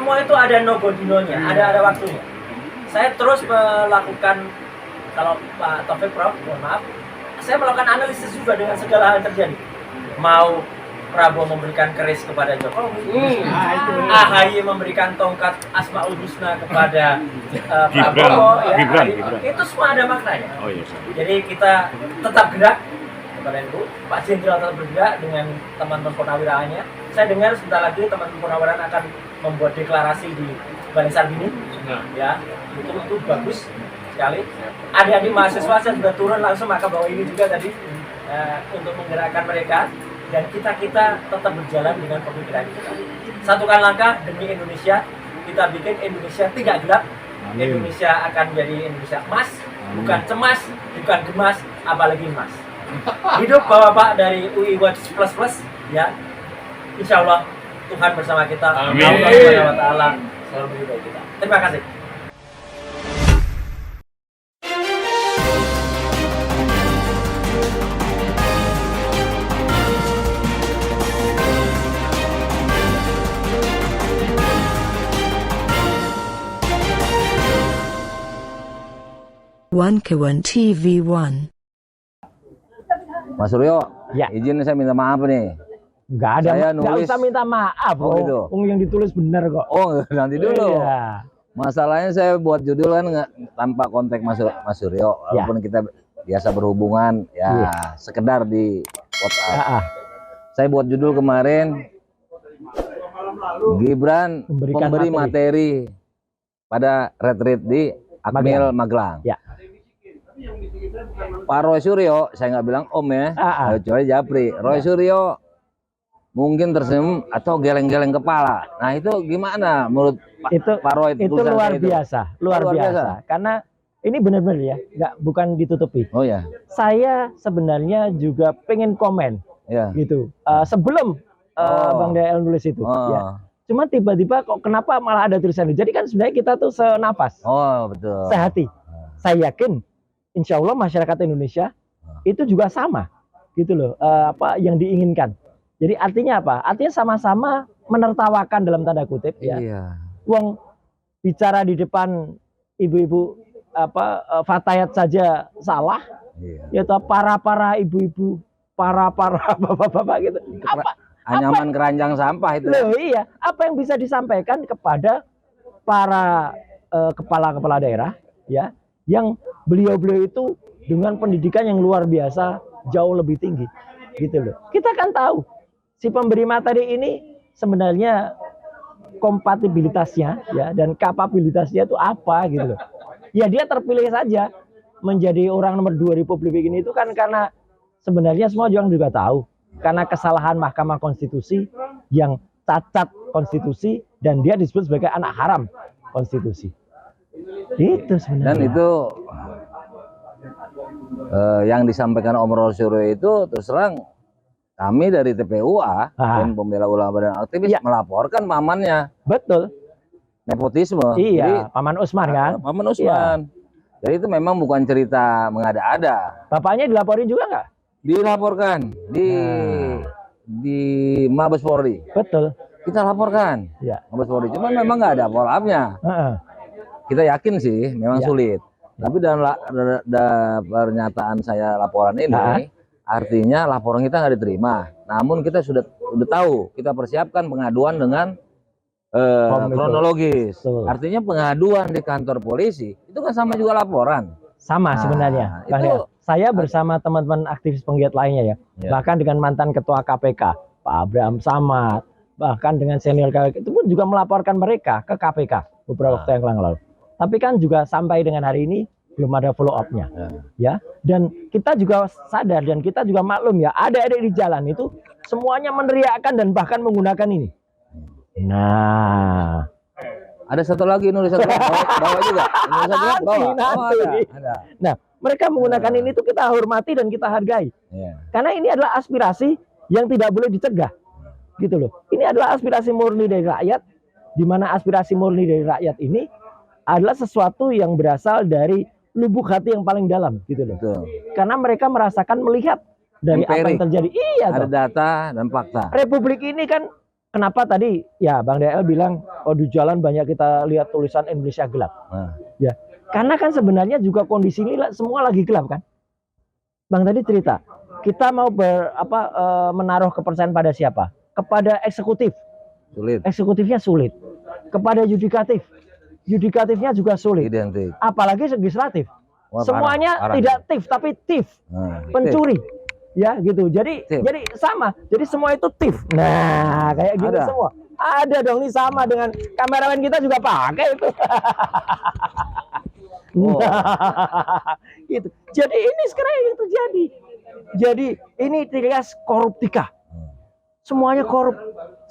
semua itu ada no go dino-nya, ada waktunya. Saya terus melakukan, kalau Pak Taufik Prof, mohon maaf, saya melakukan analisis juga dengan segala hal yang terjadi. Mau Prabowo memberikan keris kepada Jokowi, AHY memberikan tongkat Asmaul Husna kepada Prabowo, ya, Gibran. itu semua ada maknanya. Oh iya. Jadi kita tetap gerak kepada itu, Pak Jenderal tetap bergerak dengan teman-teman purnawiraannya. Saya dengar sebentar lagi teman-teman purnawirawan akan membuat deklarasi di Balai Sarbini, ya, itu bagus sekali. Adik-adik mahasiswa saya juga turun langsung maka bawa ini juga tadi untuk menggerakkan mereka, dan kita tetap berjalan dengan pemikiran kita. Satukan langkah demi Indonesia, kita bikin Indonesia tidak gelap. Indonesia akan menjadi Indonesia emas, bukan cemas, bukan gemas, apalagi emas. Hidup Bapak dari UI Watch Plus, ya. Insya Allah Tuhan bersama kita. Amin. Allah Subhanahu wa Ta'ala selalu meridai kita. Terima kasih. One Kawan TV One. Mas Suryo, Ya. izin saya minta maaf nih. Nggak ada, Saya nggak nulis- usah minta maaf. Oh, gitu. Yang ditulis benar kok. Oh, nanti dulu. Iya. Masalahnya saya buat judul kan tanpa kontak Mas Suryo, walaupun kita biasa berhubungan ya sekedar di WhatsApp. Ah, ah. Saya buat judul kemarin, Gibran Memberikan memberi materi pada retreat di Akmil Magelang. Ya. Pak Roy Suryo, saya nggak bilang Om ya, kecuali Japri. Roy Suryo mungkin tersenyum atau geleng-geleng kepala. Nah itu gimana menurut Pak Roy? Itu luar biasa, luar biasa. Karena ini benar-benar ya, bukan ditutupi. Oh ya. Saya sebenarnya juga pengen komen, Ya. gitu. Sebelum Bang Dael nulis itu, ya. Cuma tiba-tiba kok kenapa malah ada tulisan itu? Jadi kan sebenarnya kita tuh senapas, Oh betul. sehati. Saya yakin, insya Allah masyarakat Indonesia itu juga sama, gitu loh. Apa yang diinginkan. Jadi artinya apa? Artinya sama-sama menertawakan dalam tanda kutip, ya. Iya. Wong bicara di depan ibu-ibu fatayat saja salah, Iya. ya toh para ibu-ibu, para bapak-bapak gitu. Anyaman keranjang sampah itu. Loh iya, apa yang bisa disampaikan kepada para kepala-kepala daerah, ya, yang beliau-beliau itu dengan pendidikan yang luar biasa jauh lebih tinggi, gitu loh. Kita kan tahu si pemberi materi ini sebenarnya kompatibilitasnya, ya, dan kapabilitasnya itu apa, gitu loh. Ya dia terpilih saja menjadi orang nomor 2 Republik ini itu kan karena sebenarnya semua orang juga tahu karena kesalahan Mahkamah Konstitusi yang cacat konstitusi dan dia disebut sebagai anak haram konstitusi. Itu sebenarnya. Dan itu yang disampaikan Om Roy Suryo itu terus terang kami dari TPUA dan Pembela Ulama dan Aktivis melaporkan pamannya. Betul. Nepotisme. Iya, Jadi, Paman Usman kan? Paman Usman. Jadi itu memang bukan cerita mengada-ada. Bapaknya dilaporin juga nggak? Dilaporkan di Mabes Polri. Betul. Kita laporkan. Ya. Mabes Polri. Cuma memang nggak ada follow up-nya. Kita yakin sih memang sulit. Tapi dalam pernyataan saya laporan ini artinya laporan kita nggak diterima. Namun kita sudah tahu, kita persiapkan pengaduan dengan kronologis. Artinya pengaduan di kantor polisi itu kan sama juga laporan. Sama sebenarnya. Itu saya bersama teman-teman aktivis penggiat lainnya ya. Bahkan dengan mantan ketua KPK Pak Abraham Samad, bahkan dengan senior KPK itu pun juga melaporkan mereka ke KPK beberapa waktu yang lalu. Tapi kan juga sampai dengan hari ini belum ada follow up-nya. Ya. Dan kita juga sadar dan kita juga maklum ya, ada di jalan itu semuanya meneriakkan dan bahkan menggunakan ini. Nah, ada satu lagi Indonesia bawa juga. Indonesia bawa. Ada. Nah, mereka menggunakan ini tuh kita hormati dan kita hargai. Karena ini adalah aspirasi yang tidak boleh dicegah. Gitu loh. Ini adalah aspirasi murni dari rakyat, di mana aspirasi murni dari rakyat ini adalah sesuatu yang berasal dari lubuk hati yang paling dalam, gitu loh. Betul. Karena mereka merasakan, melihat dari apa yang terjadi. Iya, ada data dan fakta. Republik ini kan kenapa tadi ya Bang DL bilang oh di jalan banyak kita lihat tulisan Indonesia gelap. Ya, karena kan sebenarnya juga kondisi ini semua lagi gelap kan. Bang tadi cerita, kita mau menaruh kepercayaan pada siapa? Kepada eksekutif. Sulit. Eksekutifnya sulit. Kepada yudikatif. Yudikatifnya juga sulit. Identik. Apalagi legislatif. Wah, semuanya parah. tidak thief tapi thief. Pencuri. Ya gitu. Jadi sama. Jadi semua itu thief. Nah, kayak gitu semua. Ada dong, ini sama dengan kameramen kita juga pakai itu. Gitu. Jadi ini sekarang yang terjadi. Jadi ini trias koruptika. Semuanya korup.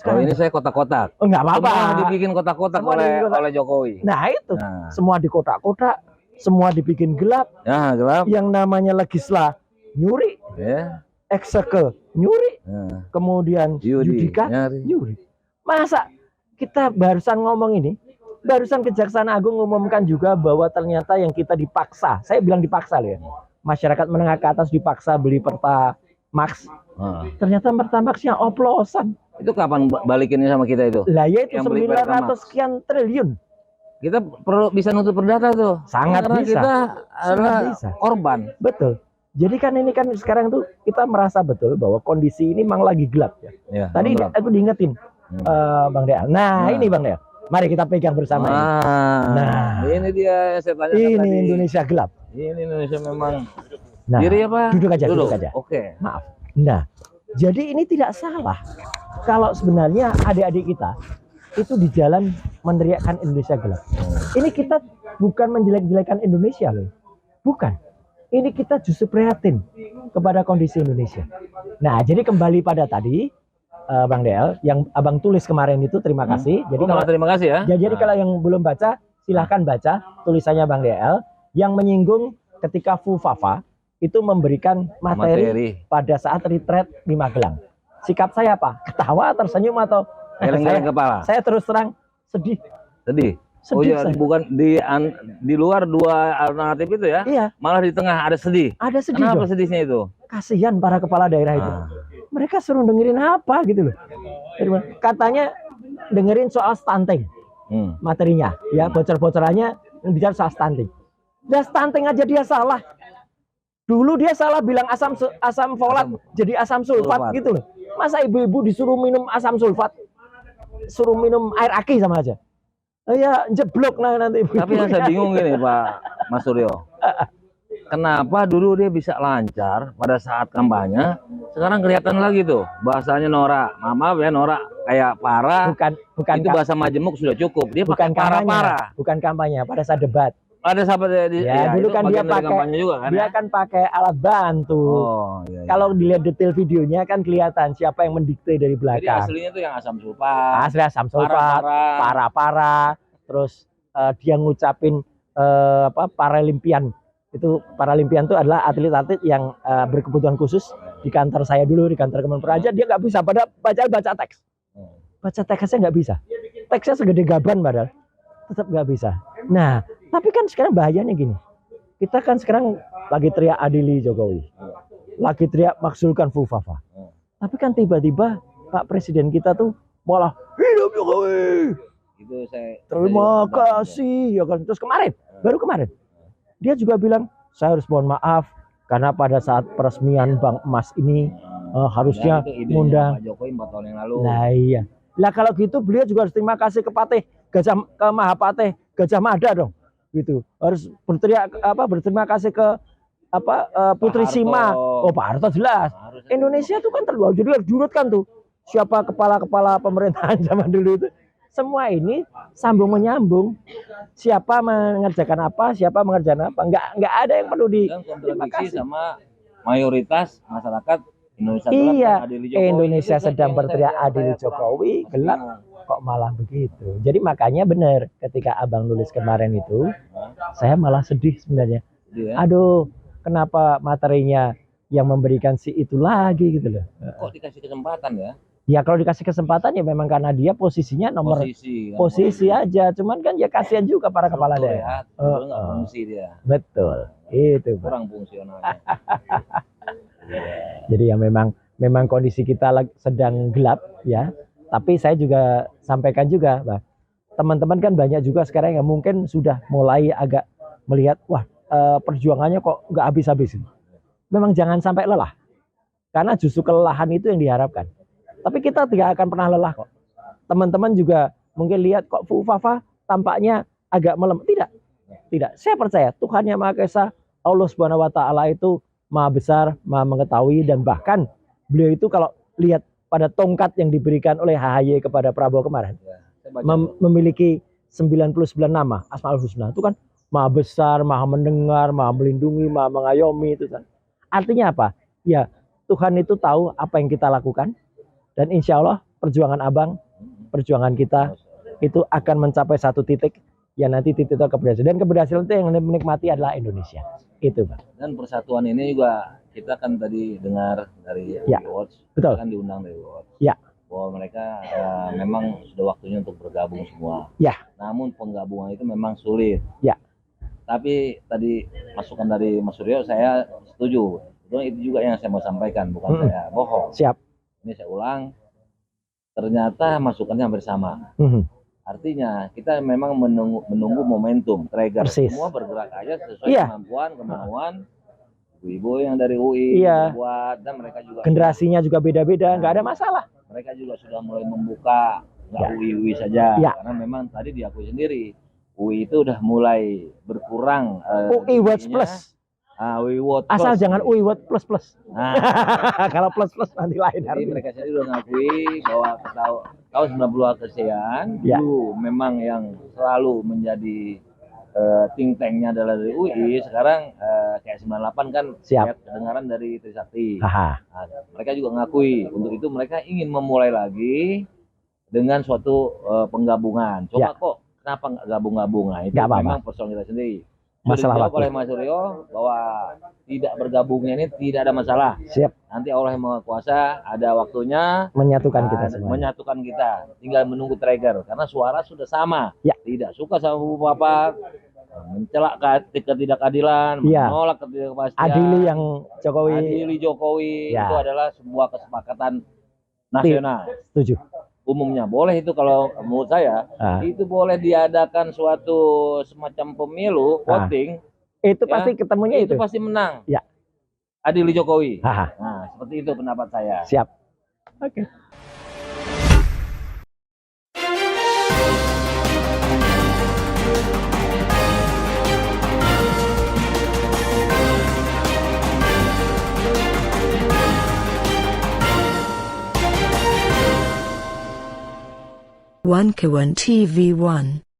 Kalau ini saya kotak-kotak. Oh, enggak apa-apa. Semua dibikin kotak-kotak oleh Jokowi. Nah itu, semua di kotak-kotak, semua dibikin gelap. Ya, gelap. Yang namanya legisla nyuri, ekseke nyuri, kemudian yudika nyuri. Masa kita barusan ngomong ini, barusan Kejaksaan Agung mengumumkan juga bahwa ternyata yang kita dipaksa, saya bilang dipaksa loh ya, masyarakat menengah ke atas dipaksa beli Pertamax. Ternyata Pertamaxnya oplosan. Itu kapan balikinnya sama kita itu? Lah ya itu 900 sekian triliun. Kita perlu bisa nutup perdata tuh. Sangat karena bisa. Kita adalah korban. Betul. Jadi kan ini kan sekarang tuh kita merasa betul bahwa kondisi ini memang lagi gelap ya. Tadi aku diingetin Bang Dea. Nah, ini Bang Dea. Mari kita pegang bersama. Nah, ini dia saya tanya ini tadi. Indonesia gelap. Ini Indonesia memang. Nah, diri apa? Duduk aja. Oke. Maaf. Nah, jadi ini tidak salah kalau sebenarnya adik-adik kita itu di jalan meneriakkan Indonesia gelap. Ini kita bukan menjelek-jelekan Indonesia loh. Bukan. Ini kita justru prihatin kepada kondisi Indonesia. Nah, jadi kembali pada tadi Bang Del yang Abang tulis kemarin itu, terima kasih. Jadi kalau terima kasih ya. Jadi kalau yang belum baca silahkan baca tulisannya Bang Del yang menyinggung ketika Fufafa itu memberikan materi pada saat retreat di Magelang. Sikap saya apa? Ketawa, tersenyum atau geleng-geleng kepala? Saya terus terang sedih. Sedih. Oh iya, bukan di luar dua alternatif itu ya? Iya. Malah di tengah ada sedih. Ada sedih. Kenapa sedihnya itu? Kasihan para kepala daerah itu. Mereka suruh dengerin apa gitu loh. Katanya dengerin soal stunting. Materinya, ya bocor-bocorannya bicara soal stunting. Dan stunting aja dia salah. Dulu dia salah bilang asam folat jadi asam sulfat gitu loh. Masa ibu-ibu disuruh minum asam sulfat, suruh minum air aki sama aja. Ya jeblok nanti ibu. Tapi yang saya bingung gini Pak Mas Suryo. Kenapa dulu dia bisa lancar pada saat kampanye, sekarang kelihatan lagi tuh bahasanya norak. Maaf ya, norak kayak parah. Bukan itu bahasa majemuk sudah cukup. Dia bukan parah-parah. Bukan kampanye, pada saat debat. Ada sahabat ya dulu kan dia pakai juga, kan, dia kan pakai alat bantu. Kalau dilihat detail videonya kan kelihatan siapa yang mendikte dari belakang. Jadi aslinya tuh yang asam sulfat. Asli asam sulfat, para terus dia ngucapin paralimpian. Itu paralimpian itu adalah atlet-atlet yang berkebutuhan khusus di kantor saya dulu, di kantor Kemenpora aja dia nggak bisa pada baca teks. Baca teksnya nggak bisa. Teksnya segede gaban padahal tetap nggak bisa. Nah, tapi kan sekarang bahayanya gini. Kita kan sekarang lagi teriak adili Jokowi. Lagi teriak maksulkan Fufafa. Tapi kan tiba-tiba Pak Presiden kita tuh malah hidup Jokowi. Itu terima kasih ya kan. Terus baru kemarin dia juga bilang saya harus mohon maaf karena pada saat peresmian Bank Emas ini harusnya ngundang Pak Jokowi 4 tahun yang lalu. Nah iya. Lah kalau gitu beliau juga harus terima kasih ke Mahapateh Gajah Mada dong. Gitu. Harus berterima kasih ke Putri Sima. Oh Pak Harto jelas. Indonesia itu kan terlalu jadi harus diurutkan tuh. Siapa kepala-kepala pemerintahan zaman dulu itu. Semua ini sambung menyambung. Siapa mengerjakan apa, siapa mengerjakan apa. Enggak ada yang perlu kontradiksi sama mayoritas masyarakat Indonesia. Iya, Indonesia sedang berteriak adil Jokowi, gelap kok malah begitu. Jadi makanya benar ketika Abang nulis kemarin itu, saya malah sedih sebenarnya. Aduh, kenapa materinya yang memberikan si itu lagi gitu loh. Kok dikasih kesempatan ya? Ya kalau dikasih kesempatan ya memang karena dia posisinya nomor posisi aja. Cuman kan ya kasihan juga para kepala daerah. Fungsi dia. Betul. Itu kurang fungsional. Jadi ya memang kondisi kita sedang gelap ya. Tapi saya juga sampaikan juga, bah, teman-teman kan banyak juga sekarang yang mungkin sudah mulai agak melihat, wah perjuangannya kok nggak habis-habis. Memang jangan sampai lelah, karena justru kelelahan itu yang diharapkan. Tapi kita tidak akan pernah lelah kok. Teman-teman juga mungkin lihat kok Bu Fafa tampaknya agak melemah. Tidak. Saya percaya Tuhan Yang Maha Esa, Allah Subhanahu Wa Taala itu Maha besar, Maha mengetahui, dan bahkan beliau itu kalau lihat pada tongkat yang diberikan oleh AHY kepada Prabowo kemarin, memiliki 99 nama Asmaul Husna. Itu kan Maha besar, Maha mendengar, Maha melindungi, Maha mengayomi, itu kan. Artinya apa? Ya, Tuhan itu tahu apa yang kita lakukan, dan insya Allah perjuangan abang, perjuangan kita itu akan mencapai satu titik, ya nanti titik itu keberhasilan. Dan keberhasilan itu yang menikmati adalah Indonesia. Itu, Bang. Dan persatuan ini juga kita kan tadi dengar dari Watch, betul. Kan diundang dari Watch. Ya. Bahwa mereka memang sudah waktunya untuk bergabung semua. Ya. Namun penggabungan itu memang sulit. Ya. Tapi tadi masukan dari Mas Suryo saya setuju. Itu juga yang saya mau sampaikan, bukan saya bohong. Siap. Ini saya ulang. Ternyata masukannya hampir sama. Artinya kita memang menunggu momentum, trigger. Persis. Semua bergerak aja sesuai kemampuan, kemauan. Ibu-ibu yang dari UI buat, dan mereka juga generasinya juga beda-beda, nggak ada masalah. Mereka juga sudah mulai membuka, nggak UI saja, karena memang tadi diakui sendiri, UI itu udah mulai berkurang. UI Watch Plus. UI Watch Asal Plus. jangan UI Watch Plus. Nah, kalau plus nanti lain. Jadi mereka sendiri udah ngakui bahwa tahun 90-an kesekian dulu memang yang selalu menjadi think tanknya adalah dari UI. Sekarang kayak 98 kan kedengaran dari Trisakti. Nah, mereka juga ngakui untuk itu mereka ingin memulai lagi dengan suatu penggabungan. Coba kok kenapa nggak gabung-gabung? Nah, itu memang persoalan kita sendiri. Masalah waktu. Oleh Mas Suryo bahwa tidak bergabungnya ini tidak ada masalah. Siap. Nanti Allah yang Maha Kuasa ada waktunya menyatukan kita semua. Menyatukan kita. Tinggal menunggu trigger karena suara sudah sama. Ya. Tidak suka sama Bu Papa, mencelak ketidakadilan, menolak ketidakpastian. Adili yang Jokowi. Adili Jokowi itu adalah sebuah kesepakatan nasional. Setuju. Umumnya boleh itu, kalau menurut saya itu boleh diadakan suatu semacam pemilu voting, itu pasti ketemunya itu pasti menang. Ya. Adili Jokowi. Nah, seperti itu pendapat saya. Siap. Oke. One TV1